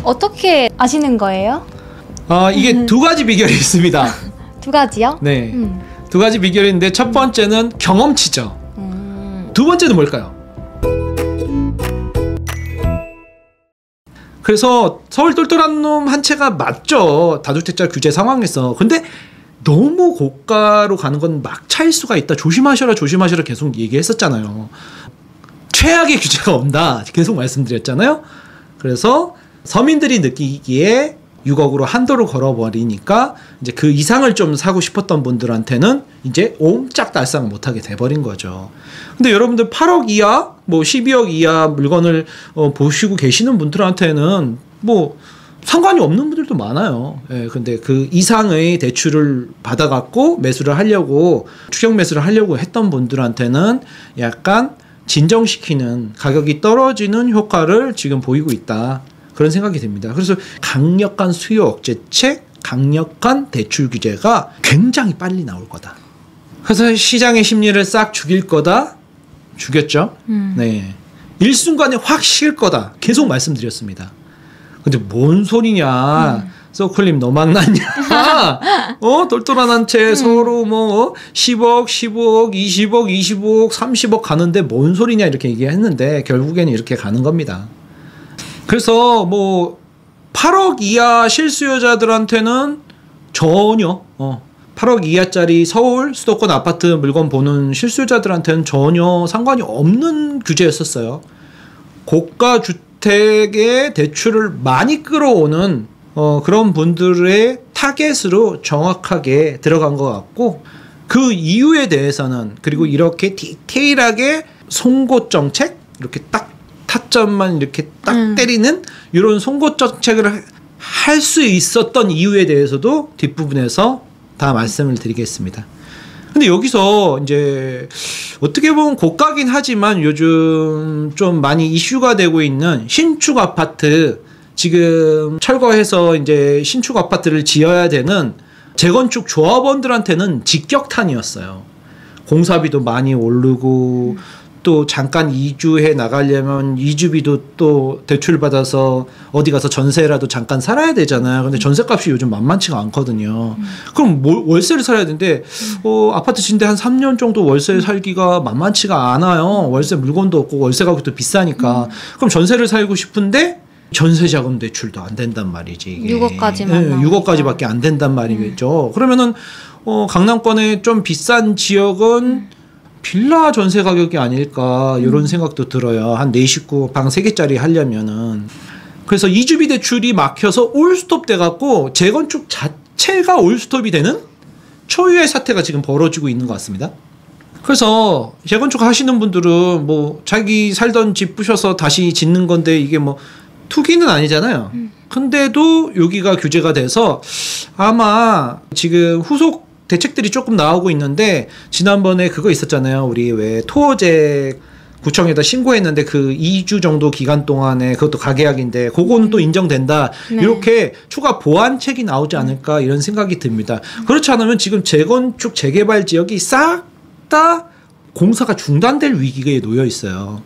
어떻게 아시는 거예요? 이게 두 가지 비결이 있습니다. 두 가지요? 네. 두 가지 비결인데 첫 번째는 경험치죠. 두 번째는 뭘까요? 그래서 서울 똘똘한 놈 한 채가 맞죠. 다주택자 규제 상황에서. 근데 너무 고가로 가는 건 막차일 수가 있다. 조심하셔라 조심하셔라 계속 얘기했었잖아요. 최악의 규제가 온다. 계속 말씀드렸잖아요. 그래서 서민들이 느끼기에 6억으로 한도를 걸어버리니까 이제 그 이상을 좀 사고 싶었던 분들한테는 이제 옴짝달싹 못하게 돼버린 거죠. 근데 여러분들 8억 이하, 뭐 12억 이하 물건을 보시고 계시는 분들한테는 뭐 상관이 없는 분들도 많아요. 예, 근데 그 이상의 대출을 받아갖고 매수를 하려고, 추격 매수를 하려고 했던 분들한테는 약간 진정시키는, 가격이 떨어지는 효과를 지금 보이고 있다. 그런 생각이 듭니다. 그래서 강력한 수요 억제책, 강력한 대출 규제가 굉장히 빨리 나올 거다. 그래서 시장의 심리를 싹 죽일 거다. 죽였죠. 네. 일순간에 확 실 거다. 계속 말씀드렸습니다. 근데 뭔 소리냐. 서클님 너 막났냐. 똘똘한 한 채 서로 뭐 10억, 15억, 20억, 25억, 30억 가는데 뭔 소리냐 이렇게 얘기했는데 결국에는 이렇게 가는 겁니다. 그래서 뭐 8억 이하 실수요자들한테는 전혀 8억 이하짜리 서울 수도권 아파트 물건 보는 실수요자들한테는 전혀 상관이 없는 규제였었어요. 고가 주택의 대출을 많이 끌어오는 그런 분들의 타겟으로 정확하게 들어간 것 같고, 그 이유에 대해서는, 그리고 이렇게 디테일하게 송곳 정책, 이렇게 딱 타점만 이렇게 딱 때리는 이런 송곳 정책을 할 수 있었던 이유에 대해서도 뒷부분에서 다 말씀을 드리겠습니다. 근데 여기서 이제 어떻게 보면 고가긴 하지만 요즘 좀 많이 이슈가 되고 있는 신축 아파트, 지금 철거해서 이제 신축 아파트를 지어야 되는 재건축 조합원들한테는 직격탄이었어요. 공사비도 많이 오르고, 또 잠깐 이주해 나가려면 이주비도 또 대출받아서 어디 가서 전세라도 잠깐 살아야 되잖아요. 근데 전세값이 요즘 만만치가 않거든요. 그럼 월세를 살아야 되는데 아파트 짓는데 한 3년 정도 월세 살기가 만만치가 않아요. 월세 물건도 없고 월세 가격도 비싸니까. 그럼 전세를 살고 싶은데 전세자금 대출도 안 된단 말이지. 이게. 6억까지만. 네, 6억까지밖에 안 된단 말이겠죠. 그러면은 강남권의 좀 비싼 지역은 빌라 전세 가격이 아닐까 이런 생각도 들어요. 한 4식구 방 3개짜리 하려면은. 그래서 이주비 대출이 막혀서 올스톱 돼갖고 재건축 자체가 올스톱이 되는 초유의 사태가 지금 벌어지고 있는 것 같습니다. 그래서 재건축 하시는 분들은 뭐 자기 살던 집 부셔서 다시 짓는 건데 이게 뭐 투기는 아니잖아요. 근데도 여기가 규제가 돼서 아마 지금 후속 대책들이 조금 나오고 있는데, 지난번에 그거 있었잖아요. 우리 왜 토어제 구청에다 신고했는데 그 2주 정도 기간 동안에 그것도 가계약인데 그거는 또 인정된다. 네. 이렇게 추가 보완책이 나오지 않을까 이런 생각이 듭니다. 그렇지 않으면 지금 재건축 재개발 지역이 싹 다 공사가 중단될 위기에 놓여 있어요.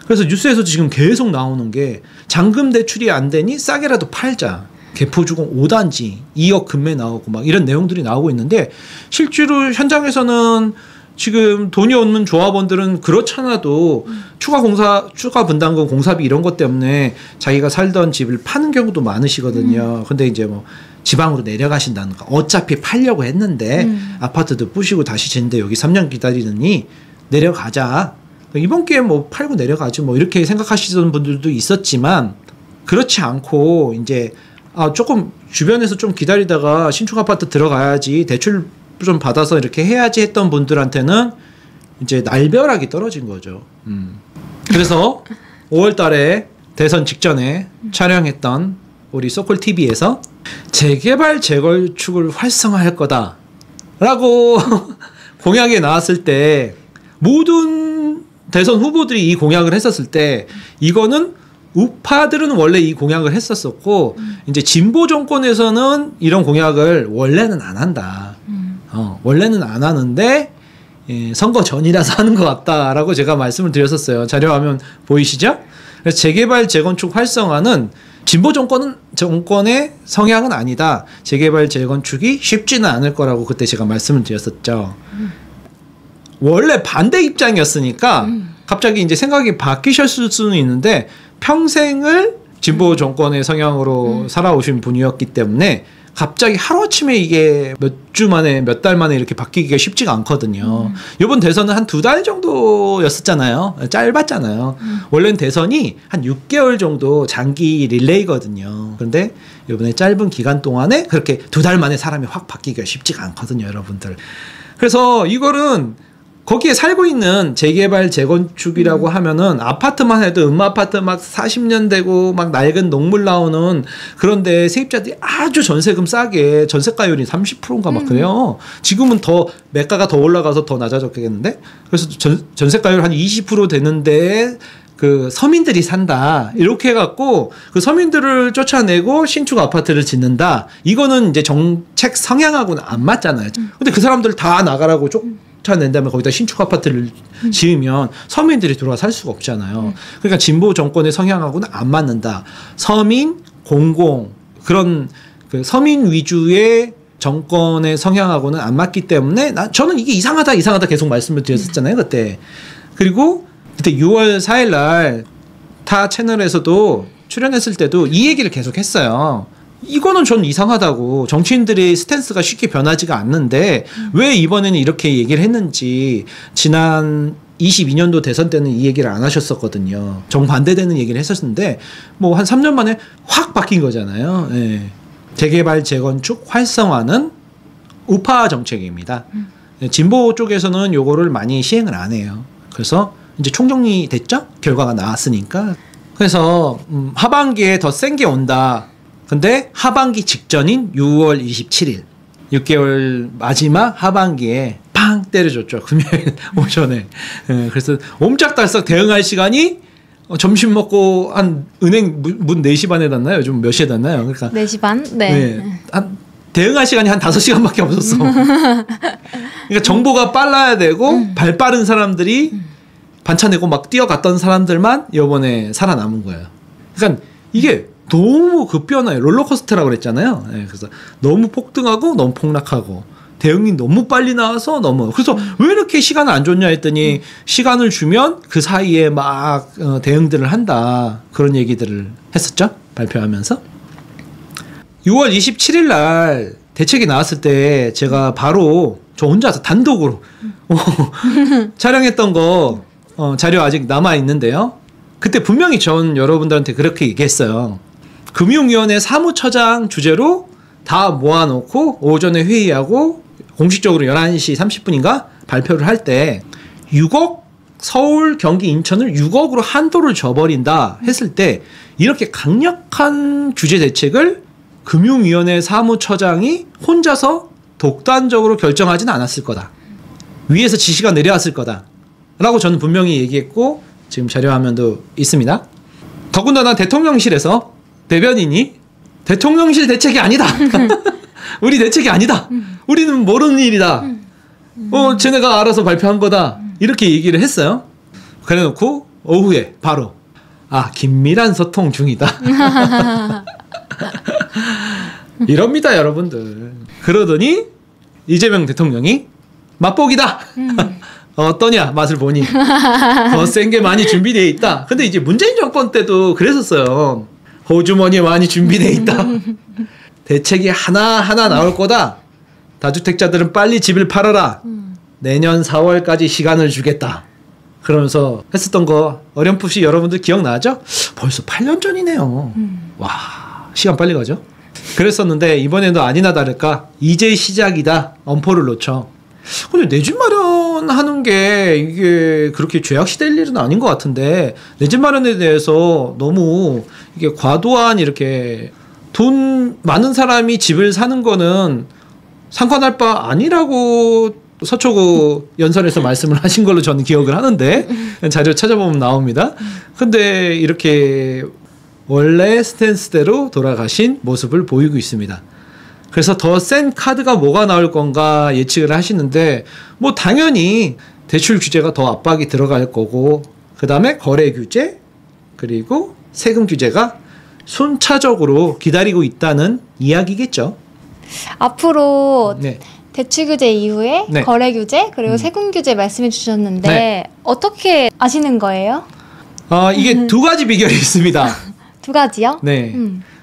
그래서 뉴스에서 지금 계속 나오는 게 잔금 대출이 안 되니 싸게라도 팔자. 개포주공 5단지 2억 금매 나오고 막 이런 내용들이 나오고 있는데, 실제로 현장에서는 지금 돈이 없는 조합원들은 그렇잖아도 추가 분담금 공사비 이런 것 때문에 자기가 살던 집을 파는 경우도 많으시거든요. 근데 이제 뭐 지방으로 내려가신다는가, 어차피 팔려고 했는데 아파트도 부시고 다시 짓는데 여기 3년 기다리느니 내려가자, 이번 기회에 뭐 팔고 내려가지 뭐 이렇게 생각하시던 분들도 있었지만, 그렇지 않고 이제 조금 주변에서 좀 기다리다가 신축 아파트 들어가야지, 대출 좀 받아서 이렇게 해야지 했던 분들한테는 이제 날벼락이 떨어진 거죠. 그래서 5월 달에 대선 직전에 촬영했던 우리 소콜 TV에서 재개발 재건축을 활성화할 거다라고 공약에 나왔을 때, 모든 대선 후보들이 이 공약을 했었을 때, 이거는 우파들은 원래 이 공약을 했었었고, 이제 진보 정권에서는 이런 공약을 원래는 안 한다. 원래는 안 하는데 선거 전이라서 하는 것 같다라고 제가 말씀을 드렸었어요. 자료화면 보이시죠? 그래서 재개발 재건축 활성화는 진보 정권의 성향은 아니다. 재개발 재건축이 쉽지는 않을 거라고 그때 제가 말씀을 드렸었죠. 원래 반대 입장이었으니까 갑자기 이제 생각이 바뀌셨을 수는 있는데 평생을 진보 정권의 성향으로 살아오신 분이었기 때문에 갑자기 하루아침에 이게 몇 주 만에 몇 달 만에 이렇게 바뀌기가 쉽지가 않거든요. 이번 대선은 한 2달 정도였었잖아요. 짧았잖아요. 원래는 대선이 한 6개월 정도 장기 릴레이거든요. 그런데 이번에 짧은 기간 동안에 그렇게 2달 만에 사람이 확 바뀌기가 쉽지가 않거든요, 여러분들. 그래서 이거는 거기에 살고 있는 재개발 재건축이라고 하면은 아파트만 해도 음아파트 막 40년 되고 막 낡은 녹물 나오는 그런데 세입자들이 아주 전세금 싸게 전세가율이 30%인가 막 그래요. 지금은 더 매가가 더 올라가서 더 낮아졌겠는데 그래서 전세가율 한 20% 되는데 그 서민들이 산다 이렇게 해갖고 그 서민들을 쫓아내고 신축 아파트를 짓는다. 이거는 이제 정책 성향하고는 안 맞잖아요. 근데 그 사람들 다 나가라고 낸 다음에 거기다 신축 아파트를 지으면 서민들이 들어와 살 수가 없잖아요. 그러니까 진보 정권의 성향하고는 안 맞는다. 서민, 공공 그런 그 서민 위주의 정권의 성향하고는 안 맞기 때문에 저는 이게 이상하다 계속 말씀을 드렸었잖아요, 그때. 그리고 그때 6월 4일 날 타 채널에서도 출연했을 때도 이 얘기를 계속 했어요. 이거는 전 이상하다고. 정치인들의 스탠스가 쉽게 변하지가 않는데 왜 이번에는 이렇게 얘기를 했는지 지난 22년도 대선 때는 이 얘기를 안 하셨었거든요. 정반대되는 얘기를 했었는데 뭐 한 3년 만에 확 바뀐 거잖아요. 예. 재개발 재건축 활성화는 우파 정책입니다. 진보 쪽에서는 요거를 많이 시행을 안 해요. 그래서 이제 총정리 됐죠? 결과가 나왔으니까. 그래서 하반기에 더 센 게 온다. 근데 하반기 직전인 6월 27일 6개월 마지막 하반기에 팡 때려줬죠. 금요일 오전에. 그래서 옴짝달싹 대응할 시간이 점심 먹고 한 은행 문 4시 반에 닫나요? 요즘 몇 시에 닫나요? 그러니까 4시 반? 네. 한 대응할 시간이 한 5시간밖에 없었어. 그러니까 정보가 빨라야 되고 발 빠른 사람들이 반차 내고 막 뛰어갔던 사람들만 이번에 살아남은 거예요. 그러니까 이게 너무 급변화예요. 롤러코스터라고 그랬잖아요. 네, 그래서 너무 폭등하고 너무 폭락하고 대응이 너무 빨리 나와서 그래서 왜 이렇게 시간을 안 줬냐 했더니 시간을 주면 그 사이에 막 대응들을 한다. 그런 얘기들을 했었죠. 발표하면서. 6월 27일 날 대책이 나왔을 때 제가 바로 저 혼자서 단독으로 촬영했던 거 자료 아직 남아 있는데요. 그때 분명히 전 여러분들한테 그렇게 얘기했어요. 금융위원회 사무처장 주제로 다 모아놓고 오전에 회의하고 공식적으로 11시 30분인가 발표를 할 때 6억 서울, 경기, 인천을 6억으로 한도를 줘버린다 했을 때 이렇게 강력한 규제 대책을 금융위원회 사무처장이 혼자서 독단적으로 결정하지는 않았을 거다. 위에서 지시가 내려왔을 거다. 라고 저는 분명히 얘기했고 지금 자료화면도 있습니다. 더군다나 대통령실에서 대변인이 대통령실 대책이 아니다. 우리 대책이 아니다. 우리는 모르는 일이다. 쟤네가 알아서 발표한 거다. 이렇게 얘기를 했어요. 그래놓고 오후에 바로 긴밀한 소통 중이다. 이럽니다, 여러분들. 그러더니 이재명 대통령이 맛보기다. 어떠냐 맛을 보니 더 센 게 많이 준비되어 있다. 근데 이제 문재인 정권 때도 그랬었어요. 호주머니에 많이 준비되어 있다. 대책이 하나하나 나올 거다. 다주택자들은 빨리 집을 팔아라. 내년 4월까지 시간을 주겠다. 그러면서 했었던 거 어렴풋이 여러분들 기억나죠? 벌써 8년 전이네요. 와, 시간 빨리 가죠? 그랬었는데 이번에도 아니나 다를까 이제 시작이다. 엄포를 놓쳐. 근데 내 집 마련하는 게 이게 그렇게 죄악시 될 일은 아닌 것 같은데 내 집 마련에 대해서 너무 이게 과도한 이렇게 돈 많은 사람이 집을 사는 거는 상관할 바 아니라고 서초구 연설에서 말씀을 하신 걸로 저는 기억을 하는데 자료 찾아보면 나옵니다. 근데 이렇게 원래 스탠스대로 돌아가신 모습을 보이고 있습니다. 그래서 더 센 카드가 뭐가 나올 건가 예측을 하시는데 뭐 당연히 대출 규제가 더 압박이 들어갈 거고 그 다음에 거래 규제 그리고 세금 규제가 순차적으로 기다리고 있다는 이야기겠죠. 앞으로 네. 대출 규제 이후에 네. 거래 규제 그리고 세금 규제 말씀해 주셨는데 네. 어떻게 아시는 거예요? 이게 두 가지 비결이 있습니다. 두 가지요? 네.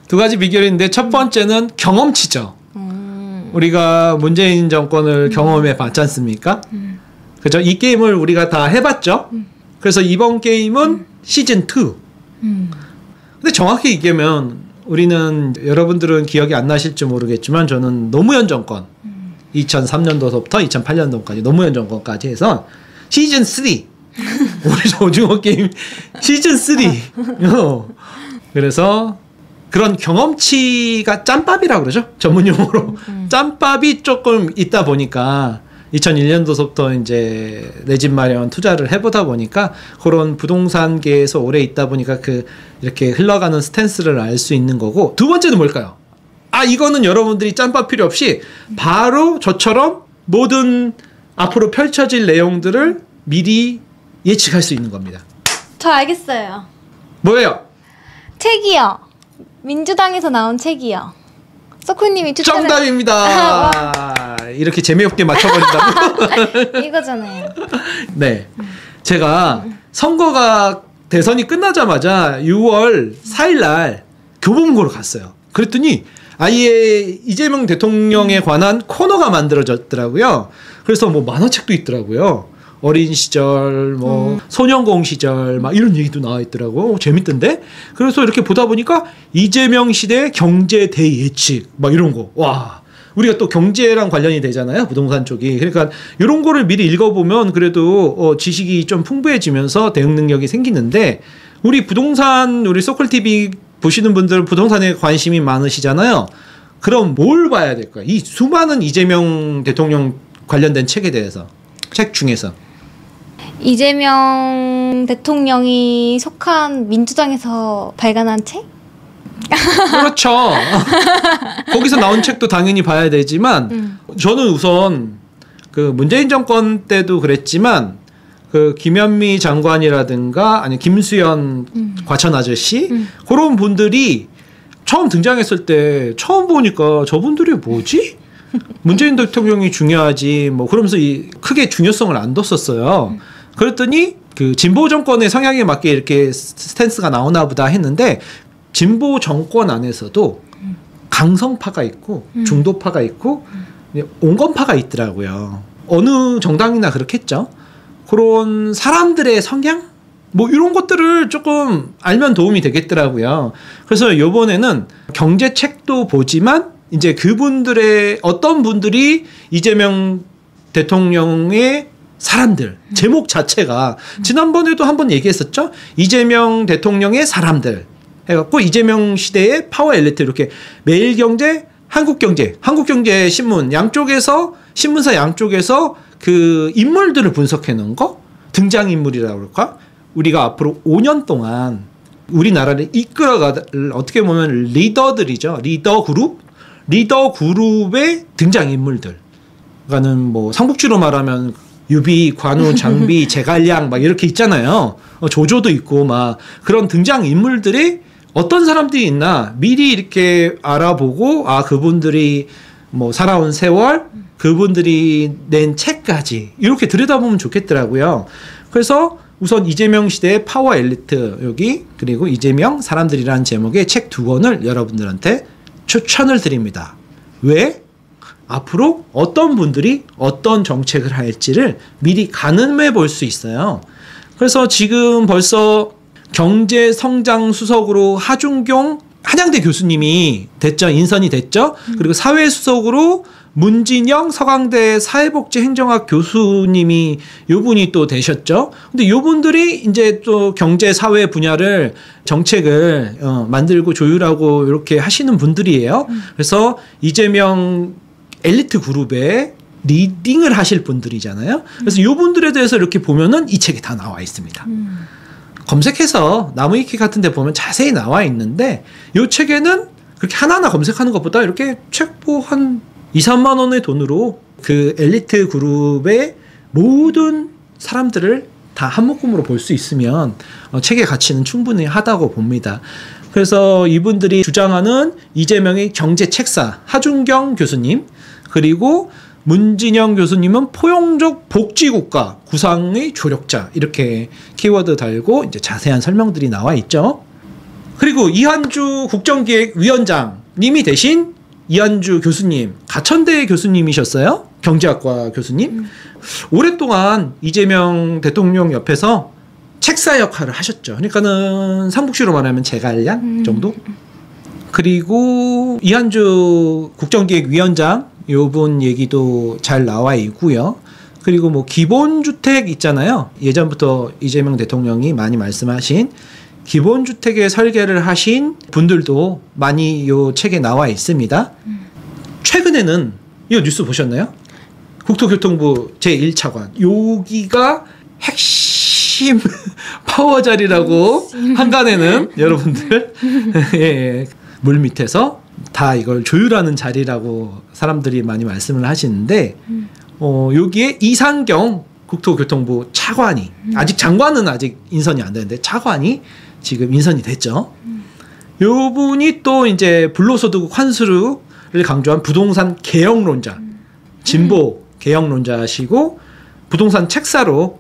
두 가지 비결인데 첫 번째는 경험치죠. 우리가 문재인 정권을 경험해 봤지 않습니까? 그죠? 이 게임을 우리가 다 해봤죠? 그래서 이번 게임은 시즌2. 근데 정확히 얘기하면 우리는 여러분들은 기억이 안 나실지 모르겠지만 저는 노무현 정권 2003년도서부터 2008년도까지 노무현 정권까지 해서 시즌3 우리 오징어 게임 시즌3 그래서 그런 경험치가 짬밥이라고 그러죠. 전문 용어로. 짬밥이 조금 있다 보니까 2001년도서부터 이제 내 집 마련 투자를 해보다 보니까 그런 부동산계에서 오래 있다 보니까 이렇게 흘러가는 스탠스를 알 수 있는 거고 두 번째는 뭘까요? 이거는 여러분들이 짬밥 필요 없이 바로 저처럼 모든 앞으로 펼쳐질 내용들을 미리 예측할 수 있는 겁니다. 저 알겠어요. 뭐예요? 책이요. 민주당에서 나온 책이요. 서쿠님이 추천해. 정답입니다. 이렇게 재미없게 맞춰버린다고? 이거잖아요. 네. 제가 선거가 대선이 끝나자마자 6월 4일날 교보문고로 갔어요. 그랬더니 아예 이재명 대통령에 관한 코너가 만들어졌더라고요. 그래서 뭐 만화책도 있더라고요. 어린 시절, 소년공 시절, 막 이런 얘기도 나와 있더라고. 재밌던데? 그래서 이렇게 보다 보니까 이재명 시대 경제 대예측, 막 이런 거. 와. 우리가 또 경제랑 관련이 되잖아요. 부동산 쪽이. 그러니까 이런 거를 미리 읽어보면 그래도 지식이 좀 풍부해지면서 대응 능력이 생기는데 우리 소클TV 보시는 분들은 부동산에 관심이 많으시잖아요. 그럼 뭘 봐야 될까요? 이 수많은 이재명 대통령 관련된 책에 대해서. 책 중에서. 이재명 대통령이 속한 민주당에서 발간한 책? 그렇죠. 거기서 나온 책도 당연히 봐야 되지만 저는 우선 그 문재인 정권 때도 그랬지만 그 김현미 장관이라든가 아니 김수현 과천 아저씨 그런 분들이 처음 등장했을 때 처음 보니까 저분들이 뭐지? 문재인 대통령이 중요하지 뭐 그러면서 크게 중요성을 안 뒀었어요. 그랬더니 그 진보 정권의 성향에 맞게 이렇게 스탠스가 나오나 보다 했는데 진보 정권 안에서도 강성파가 있고 중도파가 있고 온건파가 있더라고요. 어느 정당이나 그렇겠죠. 그런 사람들의 성향? 뭐 이런 것들을 조금 알면 도움이 되겠더라고요. 그래서 이번에는 경제책도 보지만 이제 그분들의 어떤 분들이 이재명 대통령의 사람들 제목 자체가 지난번에도 한번 얘기했었죠. 이재명 대통령의 사람들 해갖고 이재명 시대의 파워 엘리트 이렇게 매일경제, 한국경제 신문 양쪽에서 신문사 양쪽에서 그 인물들을 분석해 놓은 거 등장인물이라고 그럴까? 우리가 앞으로 5년 동안 우리나라를 이끌어갈 어떻게 보면 리더들이죠. 리더 그룹의 등장인물들. 그러니까는 뭐 삼국지로 말하면 유비, 관우, 장비, 제갈량 막 이렇게 있잖아요. 조조도 있고 막 그런 등장인물들이 어떤 사람들이 있나 미리 이렇게 알아보고 그분들이 뭐 살아온 세월 그분들이 낸 책까지 이렇게 들여다보면 좋겠더라고요. 그래서 우선 이재명 시대의 파워 엘리트 여기 그리고 이재명 사람들이라는 제목의 책 2권을 여러분들한테 추천을 드립니다. 왜? 앞으로 어떤 분들이 어떤 정책을 할지를 미리 가늠해 볼 수 있어요. 그래서 지금 벌써 경제성장수석으로 하준경 한양대 교수님이 됐죠. 인선이 됐죠. 그리고 사회수석으로 문진영 서강대 사회복지행정학 교수님이 요분이 또 되셨죠. 근데 요분들이 이제 또 경제 사회 분야를 정책을 만들고 조율하고 이렇게 하시는 분들이에요. 그래서 이재명 엘리트 그룹에 리딩을 하실 분들이잖아요. 그래서 요분들에 대해서 이렇게 보면은 이 책이 다 나와 있습니다. 검색해서 나무위키 같은 데 보면 자세히 나와 있는데 이 책에는 그렇게 하나하나 검색하는 것보다 이렇게 책 뭐 한 2, 3만 원의 돈으로 그 엘리트 그룹의 모든 사람들을 다 한 묶음으로 볼 수 있으면 책의 가치는 충분히 하다고 봅니다. 그래서 이분들이 주장하는 이재명의 경제 책사 하준경 교수님, 그리고 문진영 교수님은 포용적 복지국가 구상의 조력자, 이렇게 키워드 달고 이제 자세한 설명들이 나와 있죠. 그리고 이한주 국정기획위원장님이 대신 이한주 교수님, 가천대 교수님이셨어요. 경제학과 교수님. 오랫동안 이재명 대통령 옆에서 책사 역할을 하셨죠. 그러니까는 삼국시로 말하면 제갈량 정도? 그리고 이한주 국정기획위원장 요분 얘기도 잘 나와 있고요. 그리고 뭐 기본주택 있잖아요. 예전부터 이재명 대통령이 많이 말씀하신 기본주택의 설계를 하신 분들도 많이 요 책에 나와 있습니다. 최근에는 이 뉴스 보셨나요? 국토교통부 제1차관 여기가 핵심 파워 자리라고 한간에는 여러분들 예, 물 밑에서 다 이걸 조율하는 자리라고 사람들이 많이 말씀을 하시는데 여기에 이상경 국토교통부 차관이 아직 장관은 아직 인선이 안 되는데 차관이 지금 인선이 됐죠. 요 분이 또 이제 불로소득 환수를 강조한 부동산 개혁론자, 진보 개혁론자시고 부동산 책사로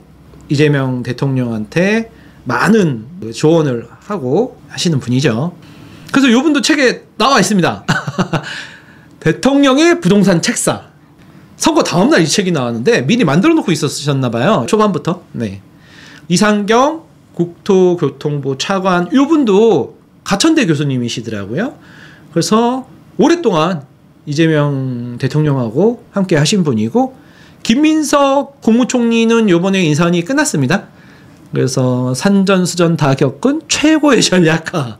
이재명 대통령한테 많은 조언을 하고 하시는 분이죠. 그래서 요 분도 책에 나와 있습니다. 대통령의 부동산 책사. 선거 다음날 이 책이 나왔는데 미리 만들어 놓고 있었나 봐요. 초반부터. 네. 이상경 국토교통부 차관 요 분도 가천대 교수님이시더라고요. 그래서 오랫동안 이재명 대통령하고 함께 하신 분이고 김민석 국무총리는 요번에 인선이 끝났습니다. 그래서 산전수전 다 겪은 최고의 전략가.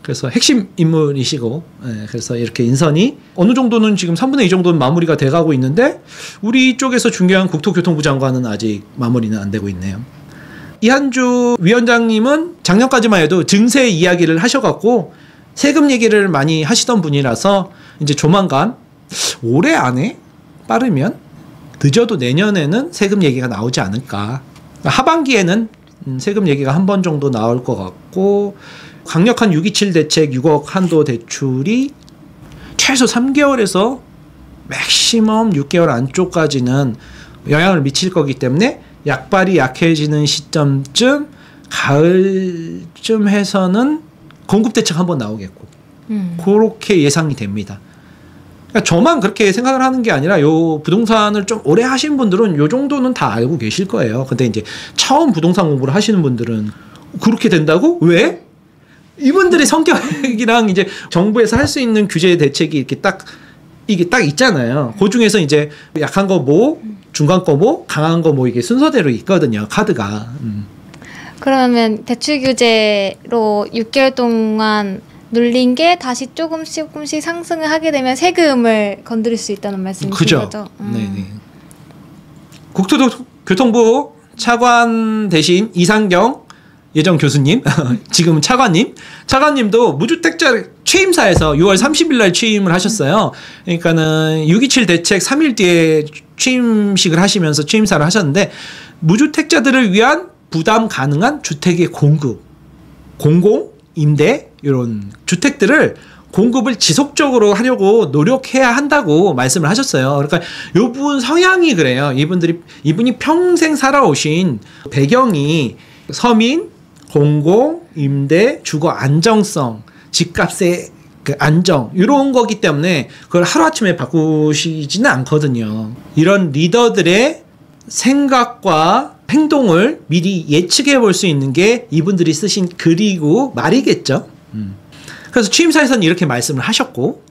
그래서 핵심 인물이시고 그래서 이렇게 인선이 어느 정도는 지금 3분의 2 정도는 마무리가 돼가고 있는데 우리 쪽에서 중요한 국토교통부 장관은 아직 마무리는 안 되고 있네요. 이한주 위원장님은 작년까지만 해도 증세 이야기를 하셔갖고 세금 얘기를 많이 하시던 분이라서 이제 조만간 올해 안에 빠르면 늦어도 내년에는 세금 얘기가 나오지 않을까. 하반기에는 세금 얘기가 한 번 정도 나올 것 같고 강력한 6.27 대책 6억 한도 대출이 최소 3개월에서 맥시멈 6개월 안쪽까지는 영향을 미칠 거기 때문에 약발이 약해지는 시점쯤 가을쯤 해서는 공급대책 한번 나오겠고 그렇게 예상이 됩니다. 그러니까 저만 그렇게 생각을 하는 게 아니라 요 부동산을 좀 오래 하신 분들은 요 정도는 다 알고 계실 거예요. 근데 이제 처음 부동산 공부를 하시는 분들은 그렇게 된다고? 왜? 이분들의 성격이랑 이제 정부에서 할 수 있는 규제 대책이 이게 딱 있잖아요. 그 중에서 이제 약한 거 뭐, 중간 거 뭐, 강한 거 뭐 이게 순서대로 있거든요. 카드가. 그러면 대출 규제로 6개월 동안 눌린 게 다시 조금씩 상승을 하게 되면 세금을 건드릴 수 있다는 말씀이신 그죠? 거죠? 네네. 국토교통부 차관 대신 이상경 예전 교수님, 지금 차관님도 무주택자 취임사에서 6월 30일 날 취임을 하셨어요. 그러니까는 6.27 대책 3일 뒤에 취임식을 하시면서 취임사를 하셨는데 무주택자들을 위한 부담 가능한 주택의 공급, 공공, 임대 이런 주택들을 공급을 지속적으로 하려고 노력해야 한다고 말씀을 하셨어요. 그러니까 이분 성향이 그래요. 이분이 평생 살아오신 배경이 서민, 공공, 임대, 주거 안정성, 집값의 그 안정 이런 거기 때문에 그걸 하루아침에 바꾸시지는 않거든요. 이런 리더들의 생각과 행동을 미리 예측해 볼 수 있는 게 이분들이 쓰신 글이고 말이겠죠. 그래서 취임사에서는 이렇게 말씀을 하셨고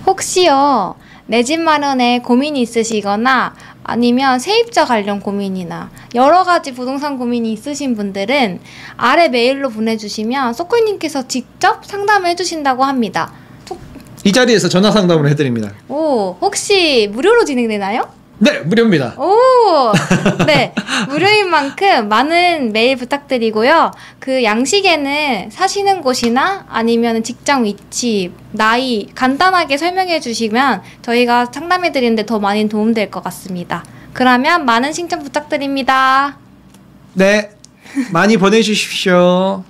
혹시요 내 집 마련에 고민이 있으시거나 아니면 세입자 관련 고민이나 여러 가지 부동산 고민이 있으신 분들은 아래 메일로 보내주시면 소쿠님께서 직접 상담을 해주신다고 합니다. 이 자리에서 전화 상담을 해드립니다. 오, 혹시 무료로 진행되나요? 네, 무료입니다. 오, 네, 무료인 만큼 많은 메일 부탁드리고요. 그 양식에는 사시는 곳이나 아니면 직장 위치, 나이 간단하게 설명해 주시면 저희가 상담해 드리는데 더 많이 도움될 것 같습니다. 그러면 많은 신청 부탁드립니다. 네. 많이 보내주십시오.